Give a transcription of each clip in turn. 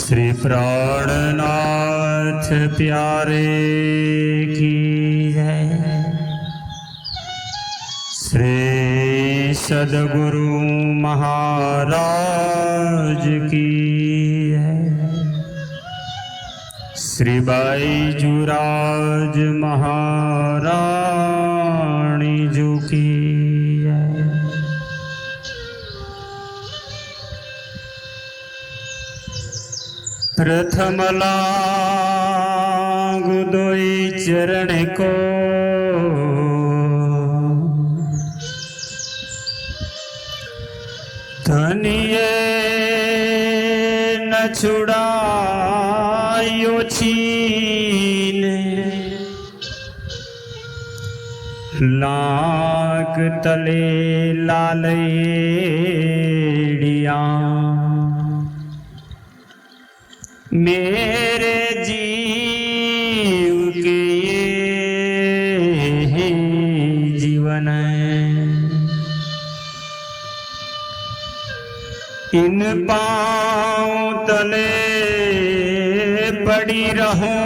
श्री प्राणनाथ प्यारे की जय। श्री सद्गुरु महाराज की जय। श्री बाईजूराज महारानी जी की जय। प्रथम लागू दोई चरण को, धनिये न छुड़ायो छीन, लाग तले लालेड़िया, मेरे जीव के ये जीवन इन पांव तले पड़ी रहूं,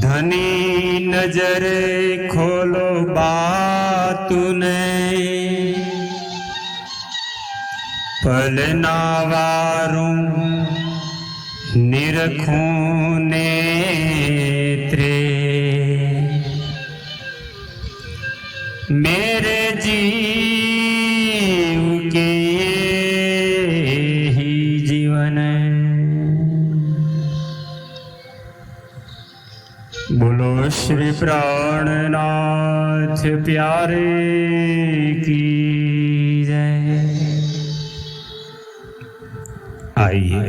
धनी नजर खोलो बात ने, पलनावारूं निरखूं नेत्रे, मेरे जीव के ही जीवन। बोलो श्री प्राणनाथ प्यारे की जय। आइए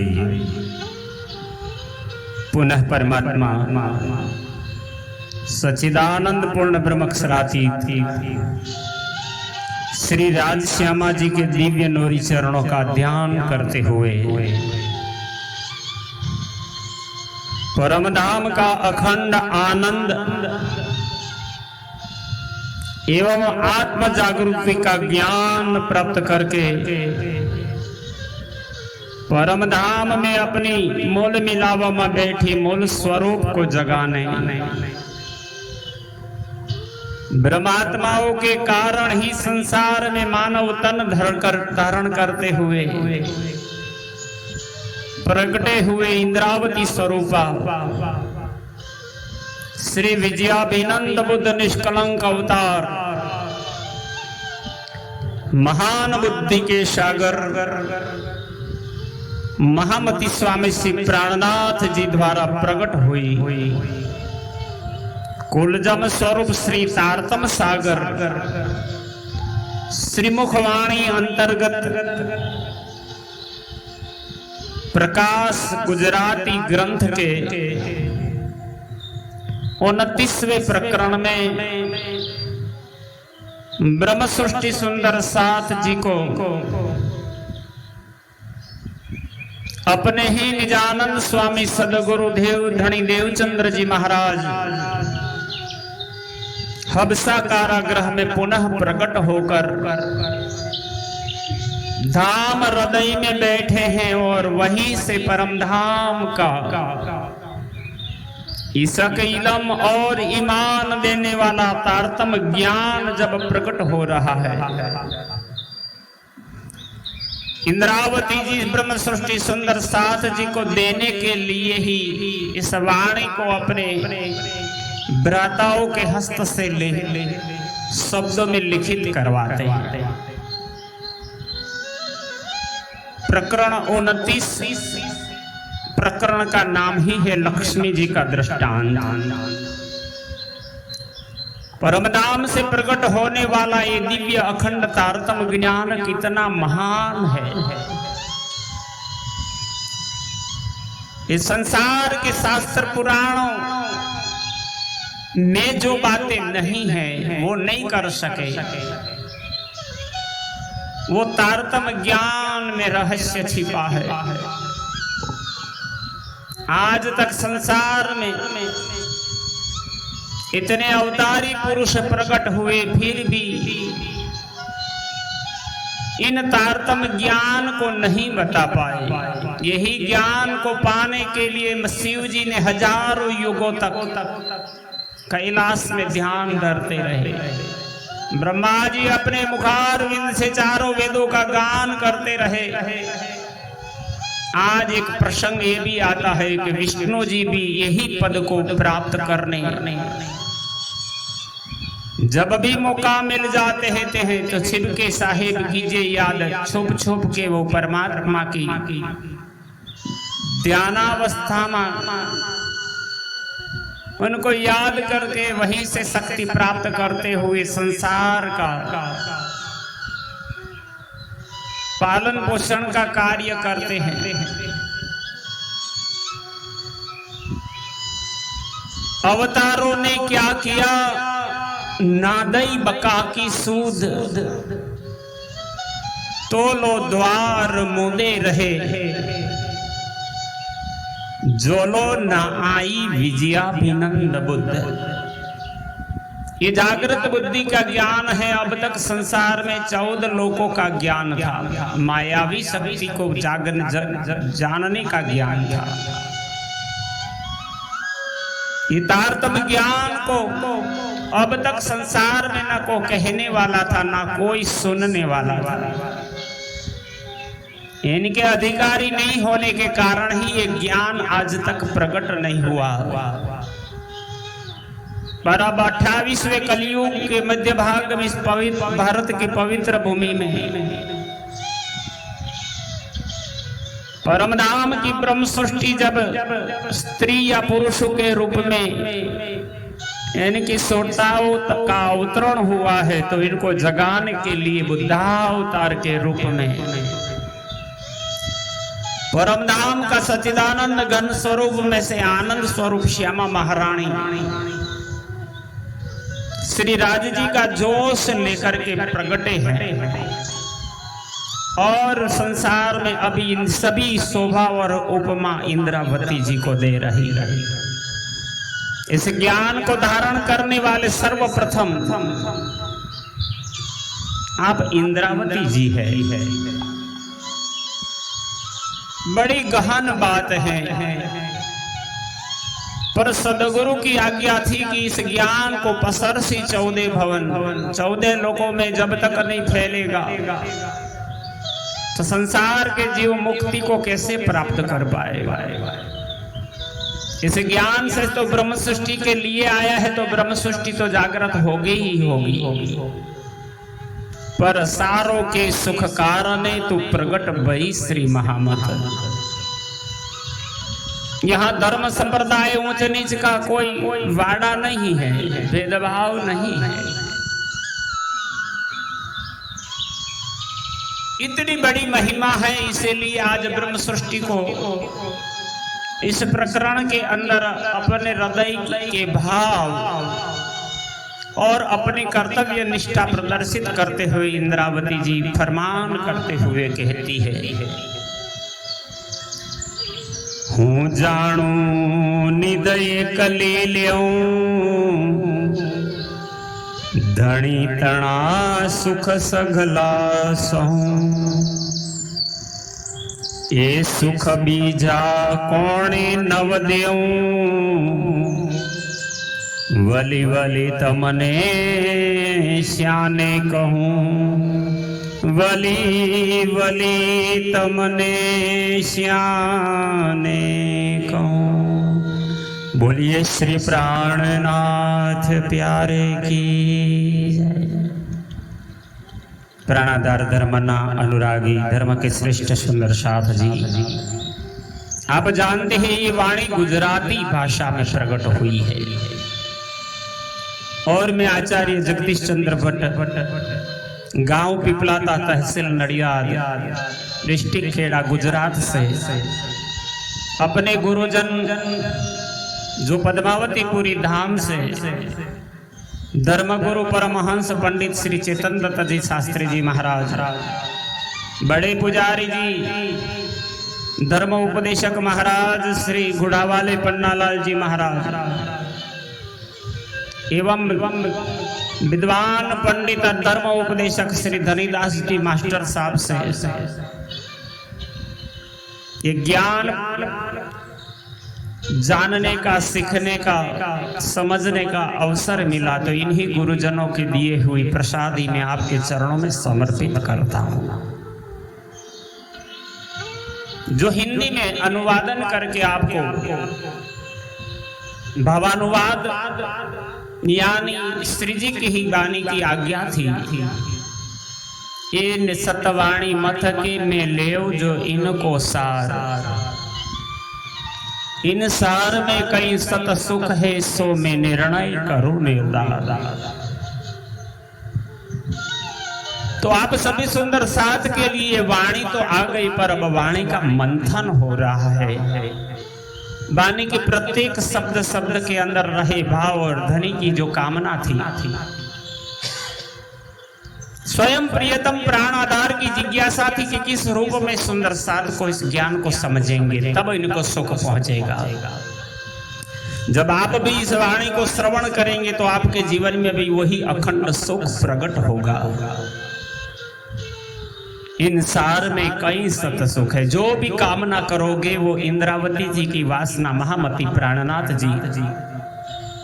पुनः परमात्मा सच्चिदानंद पूर्ण ब्रह्मक्षरातीत श्री राजश्यामा जी के दिव्य नूरी चरणों का ध्यान करते हुए परम धाम का अखंड आनंद एवं आत्म जागृति का ज्ञान प्राप्त करके परम धाम में अपनी मूल मिलावा में बैठी मूल स्वरूप को जगाने, ब्रह्मात्माओं के कारण ही संसार में मानव तन धारण करते हुए प्रकटे हुए इंद्रावती स्वरूपा श्री विजयाभिनंद बुद्ध निष्कलंक अवतार, महान बुद्धि के सागर महामती स्वामी श्री प्राणनाथ जी द्वारा प्रकट हुई कुलजम स्वरूप श्री तारतम सागर श्री मुखवाणी अंतर्गत प्रकाश गुजराती ग्रंथ के 29वें प्रकरण में ब्रह्म सृष्टि सुंदर साथ जी को अपने ही निजानंद स्वामी सदगुरु देव धनी देवचंद्र जी महाराज हबसा कारागृह में पुनः प्रकट होकर धाम हृदय में बैठे हैं और वहीं से परम धाम का ईसक इलम और ईमान देने वाला तारतम ज्ञान जब प्रकट हो रहा है, इंद्रावती जी ब्रह्म सृष्टि सुंदर साथ जी को देने के लिए ही इस वाणी को अपने भ्राताओं के हस्त से ले शब्दों में लिखित करवाते हैं। प्रकरण 29 प्रकरण का नाम ही है लक्ष्मी जी का दृष्टांत। परमधाम से प्रकट होने वाला ये दिव्य अखंड तारतम ज्ञान कितना महान है। इस संसार के शास्त्र पुराणों में जो बातें नहीं है वो नहीं कर सके, वो तारतम ज्ञान में रहस्य छिपा है। आज तक संसार में इतने अवतारी पुरुष प्रकट हुए फिर भी इन तारतम्य ज्ञान को नहीं बता पाए। यही ज्ञान को पाने के लिए शिव जी ने हजारों युगों तक कैलाश में ध्यान धरते रहे। ब्रह्मा जी अपने मुखारविंद से चारों वेदों का गान करते रहे। आज एक प्रसंग ये भी आता है कि विष्णु जी भी यही पद को प्राप्त करने जब भी मौका मिल जाते हैं तो छिपके साहिब कीजिए याद, छुप छुप के वो परमात्मा की ध्यानावस्था में उनको याद करके वहीं से शक्ति प्राप्त करते हुए संसार का पालन पोषण का कार्य करते हैं। अवतारों ने क्या किया, नादई बका की सूद, तोलो द्वार मुदे रहे, जोलो न आई विजयाभिनंद बुद्ध। ये जागृत बुद्धि का ज्ञान है। अब तक संसार में 14 लोकों का ज्ञान था, मायावी शक्ति को जानने का ज्ञान था। ये तारतम्य ज्ञान को अब तक संसार में ना को कहने वाला था, ना कोई सुनने वाला था। इनके अधिकारी नहीं होने के कारण ही ये ज्ञान आज तक प्रकट नहीं हुआ। पर अब 28वें कलयुग के मध्य भाग में इस पवित्र भारत की पवित्र भूमि में परम धाम की ब्रह्म सृष्टि जब स्त्री या पुरुषों के रूप में इनकी सोताओं का अवतरण हुआ है, तो इनको जगाने के लिए बुद्धावतार के रूप में परम धाम का सच्चिदानंद घन स्वरूप में से आनंद स्वरूप श्यामा महारानी श्री राज जी का जोश लेकर के प्रगटे हैं और संसार में अभी इन सभी शोभा और उपमा इंद्रावती जी को दे रही है। इस ज्ञान को धारण करने वाले सर्वप्रथम आप इंद्रावती जी है। बड़ी गहन बात है, पर सदगुरु की आज्ञा थी कि इस ज्ञान को पसरसी 14 भवन 14 लोकों में जब तक नहीं फैलेगा तो संसार के जीव मुक्ति को कैसे प्राप्त कर पाएगा। इस ज्ञान से तो ब्रह्म सृष्टि के लिए आया है, तो ब्रह्म सृष्टि तो जागृत होगी ही होगी। पर सारों के सुख कारणे तू प्रगट भई श्री महामत। यहाँ धर्म संप्रदाय ऊंच नीच का कोई वाड़ा नहीं है, भेदभाव नहीं है। इतनी बड़ी महिमा है, इसीलिए आज ब्रह्म सृष्टि को इस प्रकरण के अंदर अपने हृदय के भाव और अपनी कर्तव्य निष्ठा प्रदर्शित करते हुए इंद्रावती जी फरमान करते हुए कहती है, हूँ जाणू निदय कलील्यों धनी तणा सुख सघला सहूं। ये सुख बीजा कोणे नव देऊं वली वली तमने श्याने कहूं। वली वली तमने श्याने कहूं। बोलिए श्री प्राणनाथ प्यारे की प्राणाधार धर्मना अनुरागी धर्म के श्रेष्ठ सुंदर साथ जी, आप जानते हैं ये वाणी गुजराती भाषा में प्रकट हुई है और मैं आचार्य जगदीश चंद्र भट्ट गांव पिपलाता तहसील नडियाद डिस्ट्रिक्ट खेड़ा गुजरात से अपने गुरुजन जो पद्मावतीपुरी धाम से धर्मगुरु परमहंस पंडित श्री चेतन दत्त जी शास्त्री जी महाराज, बड़े पुजारी जी धर्म उपदेशक महाराज श्री गुड़ावाले पन्नालाल जी महाराज एवं विद्वान पंडित धर्म उपदेशक श्री धनीदास जी मास्टर साहब से ये ज्ञान जानने का, सीखने का, समझने का अवसर मिला, तो इन्हीं गुरुजनों के दिए हुई प्रसादी में आपके चरणों में समर्पित करता हूं, जो हिंदी में अनुवादन करके आपको भावानुवाद यानी श्री जी की ही वाणी की आज्ञा थी। इन सतवाणी मथ के में लेव जो इनको सार, इन सार में कई सत सुख है, सो में निर्णय करूं निर्धार। तो आप सभी सुंदर साथ के लिए वाणी तो आ गई, पर अब वाणी का मंथन हो रहा है। वाणी के प्रत्येक शब्द शब्द के अंदर रहे भाव और धनी की जो कामना थी, स्वयं प्रियतम प्राण आधार की जिज्ञासा थी कि किस रूप में सुंदर साथ को इस ज्ञान को समझेंगे, तब इनको सुख पहुंचेगा। जब आप भी इस वाणी को श्रवण करेंगे तो आपके जीवन में भी वही अखंड सुख प्रकट होगा। इन सार में कई सत सुख है, जो भी कामना करोगे वो इंद्रावती जी की वासना महामती प्राणनाथ जी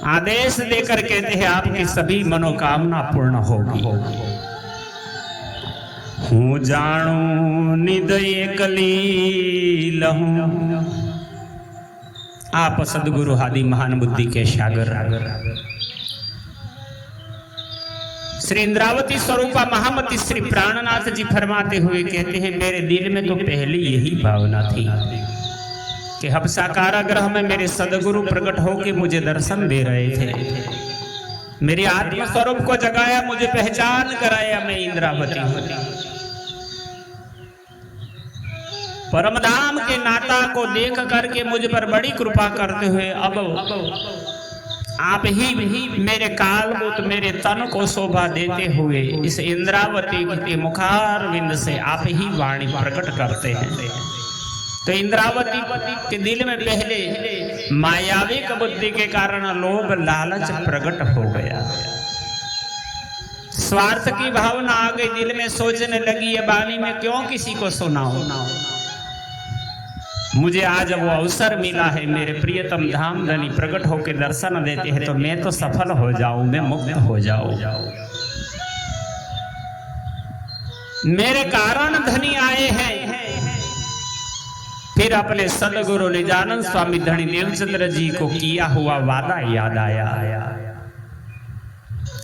आदेश देकर कहते हैं आपकी सभी मनोकामना पूर्ण होगी। हूँ जाणू निद एकली लहूं, आप सदगुरु आदि महान बुद्धि के सागर श्री इंद्रावती स्वरूपा महामती श्री प्राणनाथ जी फरमाते हुए कहते हैं, मेरे दिल में तो पहले यही भावना थी कि हबसा कारागृह में मेरे सदगुरु प्रकट होकर मुझे दर्शन दे रहे थे, मेरी आत्म स्वरूप को जगाया, मुझे पहचान कराया मैं इंद्रावती हूं। परमधाम के नाता को देख करके मुझ पर बड़ी कृपा करते हुए अब आप ही मेरे कालबुत मेरे तन को शोभा देते हुए इस इंद्रावती के मुखारविंद से आप ही वाणी प्रकट करते हैं। तो इंद्रावती के दिल में पहले मायावी बुद्धि के कारण लोभ लालच प्रकट हो गया, स्वार्थ की भावना आ गई दिल में, सोचने लगी ये वाणी में क्यों किसी को सुनाऊं, मुझे आज वो अवसर मिला है, मेरे प्रियतम धाम धनी प्रकट होकर दर्शन देते हैं, तो मैं तो सफल हो जाऊं, मैं मुक्त हो जाऊं। मेरे कारण धनी आए हैं। फिर अपने सदगुरु निजानंद स्वामी धनी देवचंद्र जी को किया हुआ वादा याद आया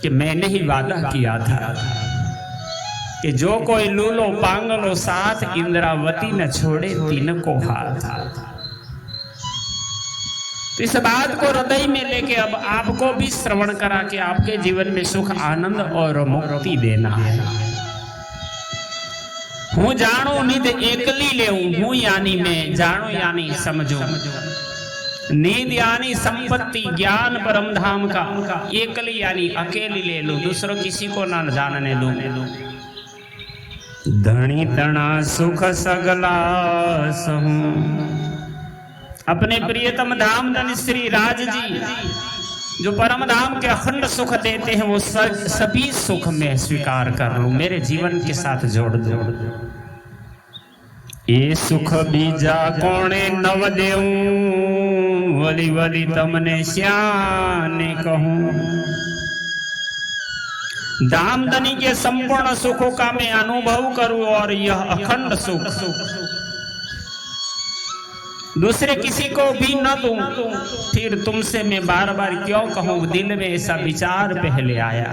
कि मैंने ही वादा किया था कि जो कोई लूलो पांगलो साथ, इंद्रावती न छोड़े तीन को हाथ। तो इस बात को हृदय में लेके अब आपको भी श्रवण करा के आपके जीवन में सुख आनंद और मुक्ति देना है। हूँ जानो निध एकली लेऊं, हूँ यानी मैं, जानो यानी समझो, नींद यानी संपत्ति ज्ञान परम धाम का, एकली यानी अकेली ले लो, दूसरों किसी को ना जानने दो। धनी तना सुख सगला सहूं, अपने प्रियतम धाम धन श्री राज जी जो परम धाम के अखंड सुख देते हैं, वो सभी सुख में स्वीकार कर लूं, मेरे जीवन के साथ जोड़ दो। ये सुख बीजा कोणे नव देऊं, वली वली तमने श्याने कहूं। धाम धनी के संपूर्ण सुखों का मैं अनुभव करूं और यह अखंड सुख दूसरे किसी को भी न दूं, फिर तुमसे मैं बार बार क्यों कहूं, दिल में ऐसा विचार पहले आया।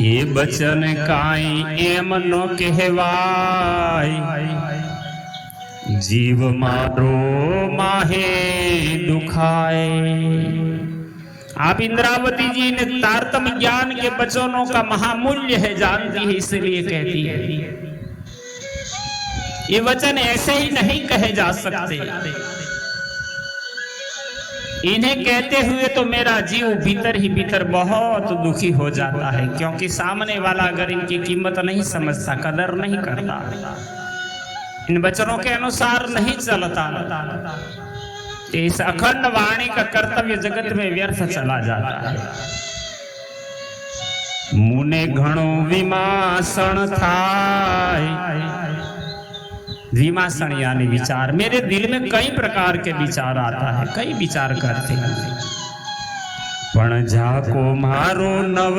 ये बचन काई एम नो कहवाई, जीव मारो माहे दुखाए। आप इंद्रावती जी ने तारतम ज्ञान के वचनों का महामूल्य है जानती है, इसलिए कहती है ये वचन ऐसे ही नहीं कहे जा सकते, इन्हें कहते हुए तो मेरा जीव भीतर ही भीतर बहुत दुखी हो जाता है, क्योंकि सामने वाला अगर इनकी कीमत नहीं समझता, कदर नहीं करता, इन वचनों के अनुसार नहीं चलता, इस अखंड वाणी का कर्तव्य जगत में व्यर्थ चला जाता है। मुने घणो विमासण थाय, विमासण यानी विचार। मेरे दिल में कई प्रकार के विचार आता है, कई विचार करते हैं, पण जाको मारो नव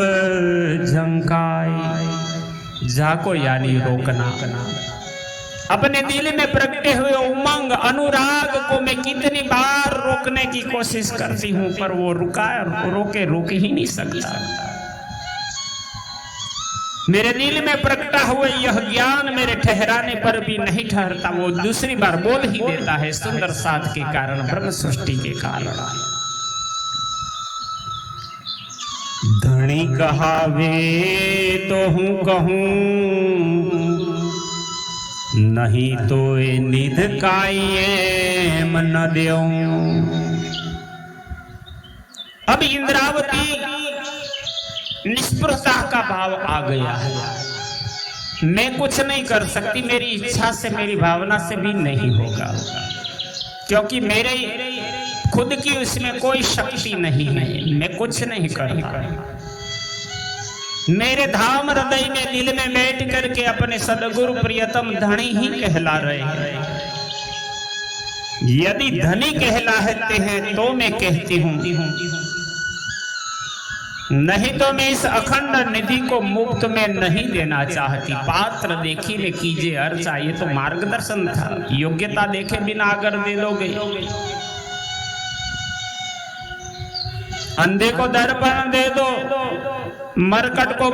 झंकाय। जाको यानी रोकना। अपने दिल में प्रगटे हुए उमंग अनुराग को मैं कितनी बार रोकने की कोशिश करती हूं, पर वो रोक ही नहीं सकता। मेरे दिल में प्रगटा हुआ यह ज्ञान मेरे ठहराने पर भी नहीं ठहरता, वो दूसरी बार बोल ही देता है, सुंदर साध के कारण, ब्रह्म सृष्टि के कारण। धनी कहावे तो हूं कहूं, नहीं तो ए निध काये मन देऊं। अब इंद्रावती निष्प्रता का भाव आ गया है। मैं कुछ नहीं कर सकती, मेरी इच्छा से मेरी भावना से भी नहीं होगा, क्योंकि मेरे खुद की उसमें कोई शक्ति नहीं है, मैं कुछ नहीं करता। मेरे धाम हृदय में दिल में बैठ करके अपने सदगुरु प्रियतम धनी ही कहला रहे हैं। यदि धनी कहलाते हैं तो मैं कहती हूं, नहीं तो मैं इस अखंड निधि को मुफ्त में नहीं देना चाहती। पात्र देखी ले कीजिए अर्चा, ये तो मार्गदर्शन था। योग्यता देखे बिना अगर दे दोगे, अंधे को दर्पण दे दो, मरकट को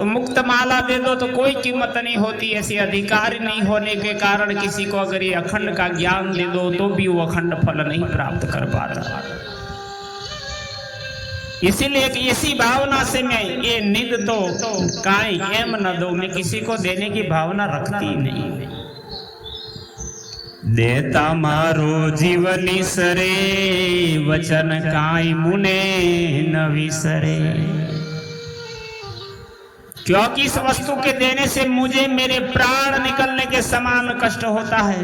मुक्त माला दे दो तो कोई कीमत नहीं होती। ऐसी अधिकारी नहीं होने के कारण किसी को अगर ये अखंड का ज्ञान दे दो तो भी वो अखंड फल नहीं प्राप्त कर पाता। इसीलिए इसी भावना से मैं ये निध तो काई एम न दो, मैं किसी को देने की भावना रखती नहीं। देता मारो जीवनी सरे, वचन काई मुने न विसरे। क्योंकि इस वस्तु के देने से मुझे मेरे प्राण निकलने के समान कष्ट होता है।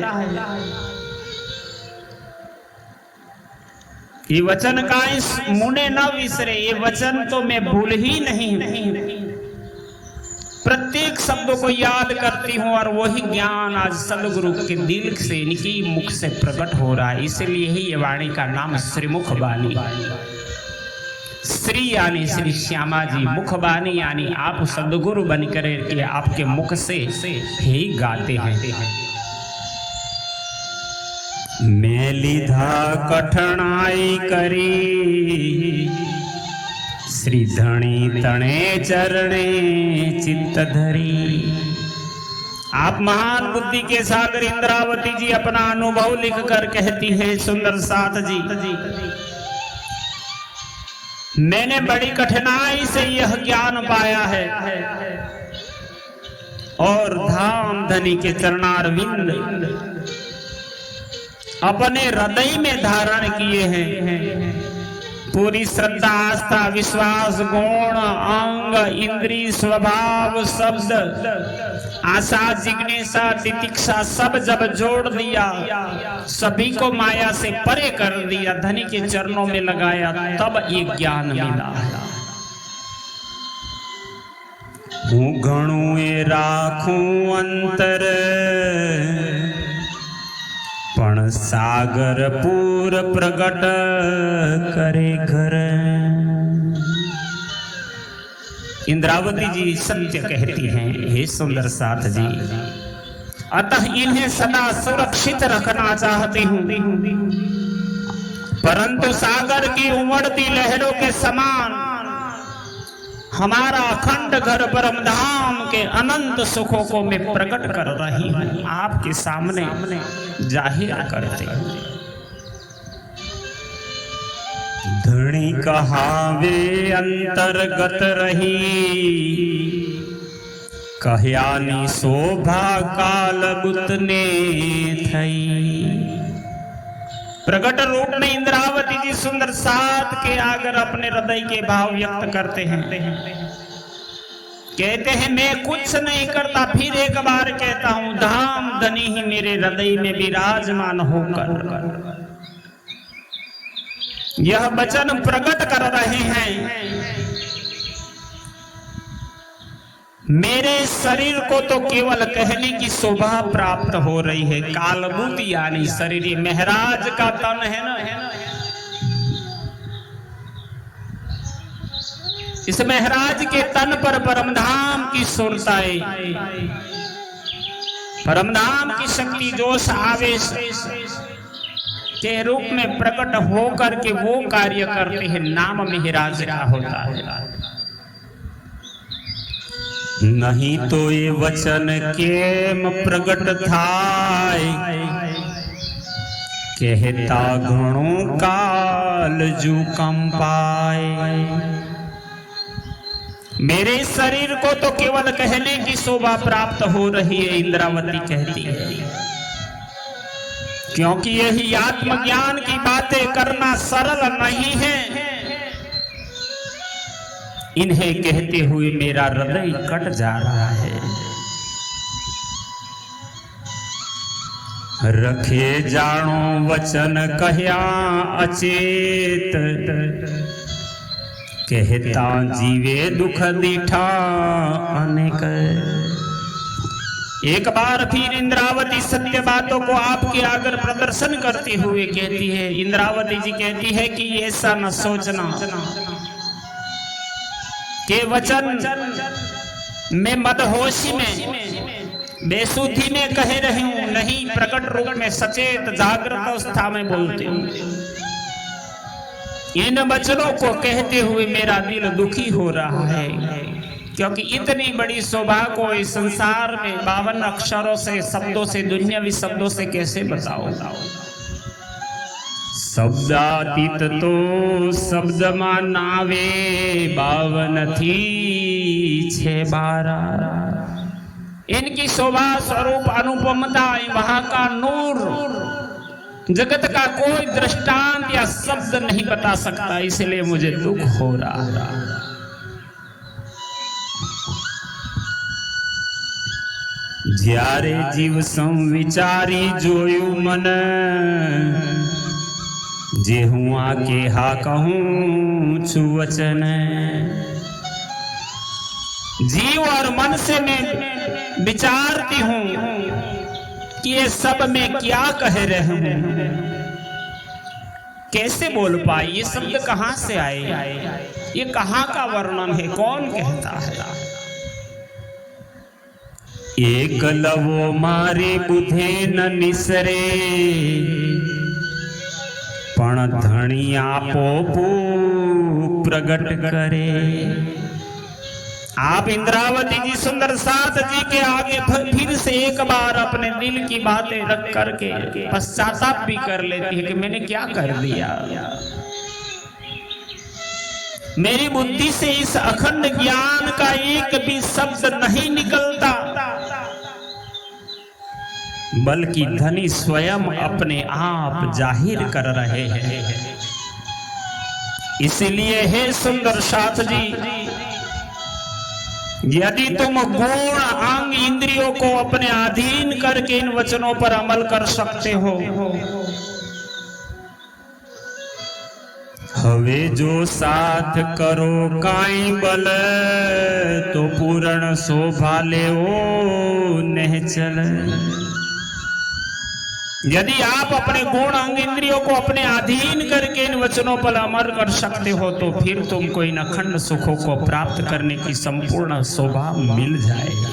ये वचन का इस मुने न विसरे, ये वचन तो मैं भूल ही नहीं। प्रत्येक शब्दों को याद करती हूँ और वही ज्ञान आज सदगुरु के दिल से, इनकी मुख से प्रकट हो रहा है। इसलिए ही ये वाणी का नाम श्रीमुख वाणी। श्री यानी श्री श्यामा जी, मुख वाणी यानी आप सदगुरु बनकर के आपके मुख से ही गाते हैं। मैं लीधा कठिनाई करी, श्री धणी तणे चरणे चित्त धरी। आप महान बुद्धि के सागर इंद्रावती जी अपना अनुभव लिख कर कहती है, सुंदर साथ जी, मैंने बड़ी कठिनाई से यह ज्ञान पाया है और धाम धनी के चरणारविंद अपने हृदय में धारण किए हैं। पूरी श्रद्धा आस्था विश्वास गुण अंग इंद्रिय स्वभाव शब्द आशा जिज्ञासा तितिक्षा सब जब जोड़ दिया, सभी को माया से परे कर दिया, धनी के चरणों में लगाया, तब ये ज्ञान मिला। हूँ घणु राखूं अंतर, पण सागर पूर प्रगट करे घर। इंद्रावती जी सत्य कहती हैं, हे सुंदर साथ जी, अतः इन्हें सदा सुरक्षित रखना चाहती हूँ, परंतु सागर की उमड़ती लहरों के समान हमारा अखंड घर परमधाम के अनंत सुखों को मैं प्रकट कर रही हूँ, आपके सामने जाहिर करते हूँ। धनी कहावे अंतर्गत रही, कहयानी शोभा काल गुतने थई। प्रकट रूप में इंद्रावती जी सुंदर साथ के आकर अपने हृदय के भाव व्यक्त करते हैं। कहते हैं मैं कुछ नहीं करता, फिर एक बार कहता हूं, धाम धनी ही मेरे हृदय में विराजमान होकर यह वचन प्रकट कर रहे हैं, मेरे शरीर को तो केवल कहने की शोभा प्राप्त हो रही है। कालभूत यानी शरीर, ये महराज का तन है ना, इस महराज के तन पर परमधाम की सुरताएं, परमधाम की शक्ति जोश आवेश के रूप में प्रकट होकर के वो कार्य करते हैं। नाम महराज का होता है। नहीं तो ये वचन केम प्रकट थाय, कहता घणो काल जू कंपाए। मेरे शरीर को तो केवल कहने की शोभा प्राप्त हो रही है, इंद्रावती कहती है, क्योंकि यही आत्मज्ञान की बातें करना सरल नहीं है। इन्हें कहते हुए मेरा हृदय कट जा रहा है। रखे जानो वचन कहया अचेत, कहता जीवे दुख दीठा अनेक। एक बार फिर इंद्रावती सत्य बातों को आपके आगे प्रदर्शन करते हुए कहती है। इंद्रावती जी कहती है कि ऐसा न सोचना के वचन मैं मदहोशी में बेसुधी में कह रही हूं, नहीं, प्रकट रूप में सचेत जागृत अवस्था में बोलती हूं। इन वचनों को कहते हुए मेरा दिल दुखी हो रहा है, क्योंकि इतनी बड़ी शोभा को इस संसार में 52 अक्षरों से, शब्दों से, दुनियावी शब्दों से कैसे बताओ। शब्दातीत तो शब्द मानावे, 52 थी 6 12। इनकी शोभा स्वरूप अनुपमता, वहां का नूर जगत का कोई दृष्टांत या शब्द नहीं बता सकता, इसलिए मुझे दुख हो रहा। જ્યારે જીવ સંવિચારી જોયું મન, જે હું આ કે હા કહું છું વચન। जीव और मन से मैं विचारती हूं कि ये सब मैं क्या कह रहे हूं, कैसे बोल पाई, ये शब्द कहां से आए, ये कहां का वर्णन है, कौन कहता है। एक लवो मारे बुधे न निसरे, पण धनी आपो प्रगट करे। आप इंद्रावती जी सुंदर साथ जी के आगे फिर से एक बार अपने दिल की बातें रख करके पश्चाताप भी कर लेती है कि मैंने क्या कर दिया। मेरी बुद्धि से इस अखंड ज्ञान का एक भी शब्द नहीं निकलता, बल्कि धनी स्वयं अपने आप जाहिर कर रहे हैं। इसलिए हे सुंदर साथ जी, यदि तुम गुण अंग इंद्रियों को अपने अधीन करके इन वचनों पर अमल कर सकते हो, हवे जो साथ करो काई बल, तो पूर्ण शोभा ले ओ नहीं चल। यदि आप अपने गुण अंग इंद्रियों को अपने अधीन करके इन वचनों पर अमल कर सकते हो, तो फिर तुमको इन अखंड सुखों को प्राप्त करने की संपूर्ण शोभा मिल जाएगी।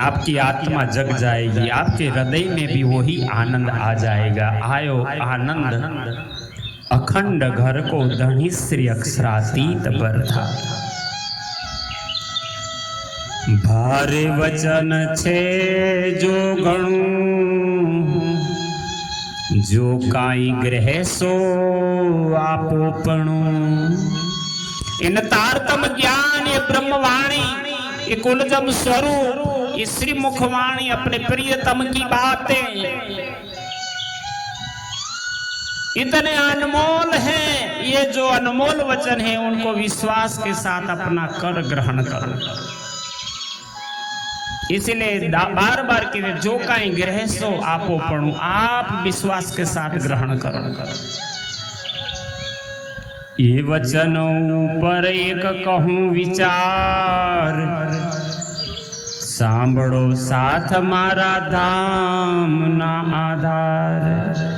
आपकी आत्मा जग जाएगी, आपके हृदय में भी वही आनंद आ जाएगा। आयो आनंद अखंड घर को धनी श्री अक्षरातीत बरथा। भारे वचन छे जो गणु, जो काई ग्रह सो आपोपणु। इन तारतम ज्ञान, ये ब्रह्मवाणी, ये कुलजम स्वरूप, ये श्री मुखवाणी, अपने प्रियतम की बातें इतने अनमोल हैं। ये जो अनमोल वचन है, उनको विश्वास के साथ अपना कर ग्रहण करो। इसलिए बार बार के जो कहीं ग्रह सो आपो पढ़ू, आप विश्वास के साथ ग्रहण करो। ये वचनों पर एक कहूँ विचार, सांभळो साथ मारा धाम ना आधार।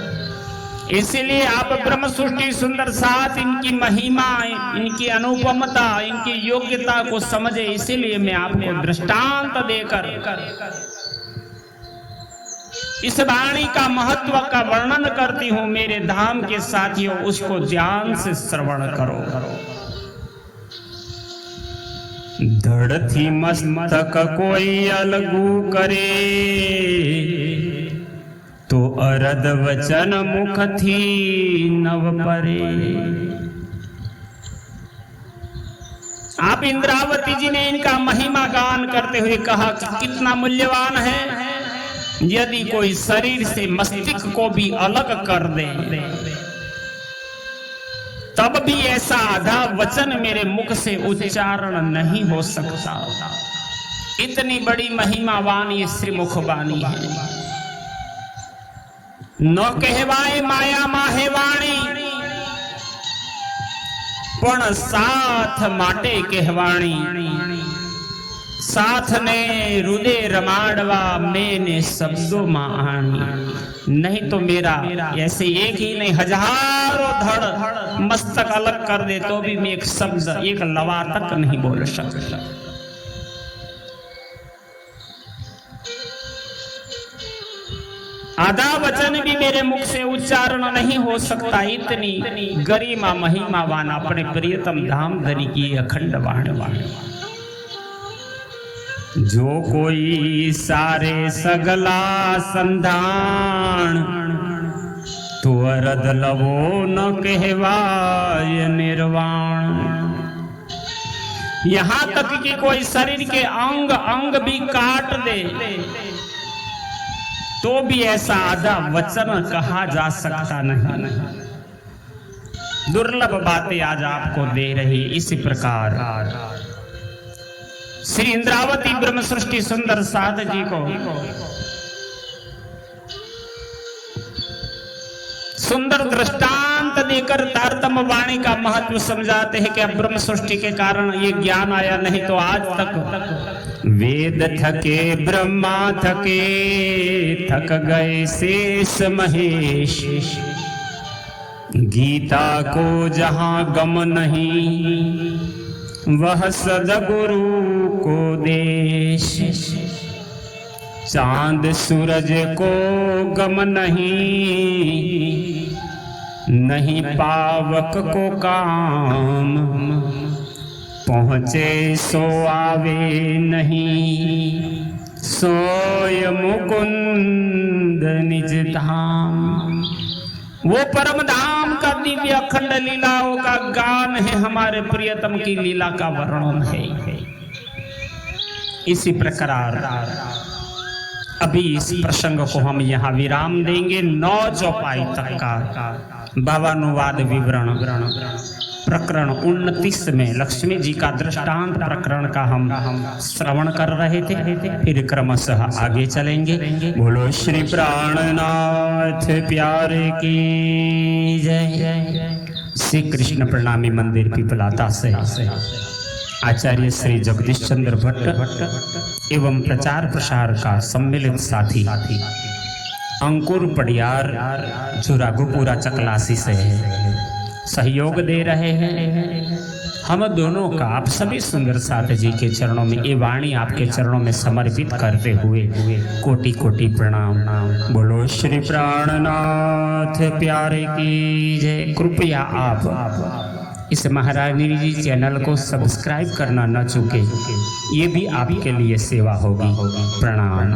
इसलिए आप ब्रह्म सृष्टि सुंदर साथ इनकी महिमा, इनकी अनुपमता, इनकी योग्यता को समझे। इसीलिए मैं आपको दृष्टांत देकर इस वाणी का महत्व का वर्णन करती हूं। मेरे धाम के साथियों, उसको ध्यान से श्रवण करो। धड़ थी मस्तक कोई अलगू करे, तो अरद वचन मुख थी नव परे। आप इंद्रावती जी ने इनका महिमा गान करते हुए कहा कि कितना मूल्यवान है। यदि कोई शरीर से मस्तिष्क को भी अलग कर दे, तब भी ऐसा आधा वचन मेरे मुख से उच्चारण नहीं हो सकता। इतनी बड़ी महिमा वाणी श्रीमुख वाणी है। न कहवाए माया माहे वाणी, पण साथ माटे कहवाणी। साथ ने हृदय रमाड़वा, मैंने शब्दों माणी। नहीं तो मेरा ऐसे एक ही नहीं, हजारों धड़ मस्तक अलग कर दे तो भी मैं एक शब्द, एक लवा तक नहीं बोल सकता। आधा वचन भी मेरे मुख से उच्चारण नहीं हो सकता। इतनी गरिमा महिमा वान अपने प्रियतम धाम धरी की अखंड वाणी। जो कोई सारे सगला संधान, तो अरद लवो न कहवाय निर्वाण। यहां तक कि कोई शरीर के अंग अंग भी काट दे, तो भी ऐसा आधा वचन कहा जा सकता नहीं। दुर्लभ बातें आज आपको दे रही। इसी प्रकार श्री इंद्रावती ब्रह्म सृष्टि सुंदर साध जी को सुंदर दृष्टांत देकर तारतम्य वाणी का महत्व समझाते हैं कि अब ब्रह्म सृष्टि के कारण ये ज्ञान आया, नहीं तो आज तक वेद थके, ब्रह्मा थके, थक गए शेष महेश। गीता को जहां गम नहीं, वह सदगुरु को देश। चांद सूरज को गम नहीं, नहीं पावक को काम। पहुँचे सो आवे नहीं, सोय मुकुंद निज धाम। वो परम धाम का दिव्य अखंड लीलाओं का गान है, हमारे प्रियतम की लीला का वर्णन है। इसी प्रकार अभी इस प्रसंग को हम यहाँ विराम देंगे। 9 चौपाई तक का भावानुवाद विवरण प्रकरण 29 में लक्ष्मी जी का दृष्टांत प्रकरण का हम श्रवण कर रहे थे। फिर क्रमशः आगे चलेंगे। बोलो श्री प्राणनाथ प्यारे की जय। श्री कृष्ण प्रणामी मंदिर पिपलाता से आचार्य श्री जगदीश चंद्र भट्ट एवं प्रचार प्रसार का सम्मिलित साथी अंकुर पडियार जो राघोपुरा चकलासी से सहयोग दे रहे हैं। हम दोनों का आप सभी सुंदर साथ जी के चरणों में ये वाणी आपके चरणों में समर्पित करते हुए कोटि कोटि प्रणाम। बोलो श्री प्राणनाथ प्यारे की जय। कृपया आप इस महारानी जी चैनल को सब्सक्राइब करना न चूके, ये भी आपके लिए सेवा होगी। प्रणाम।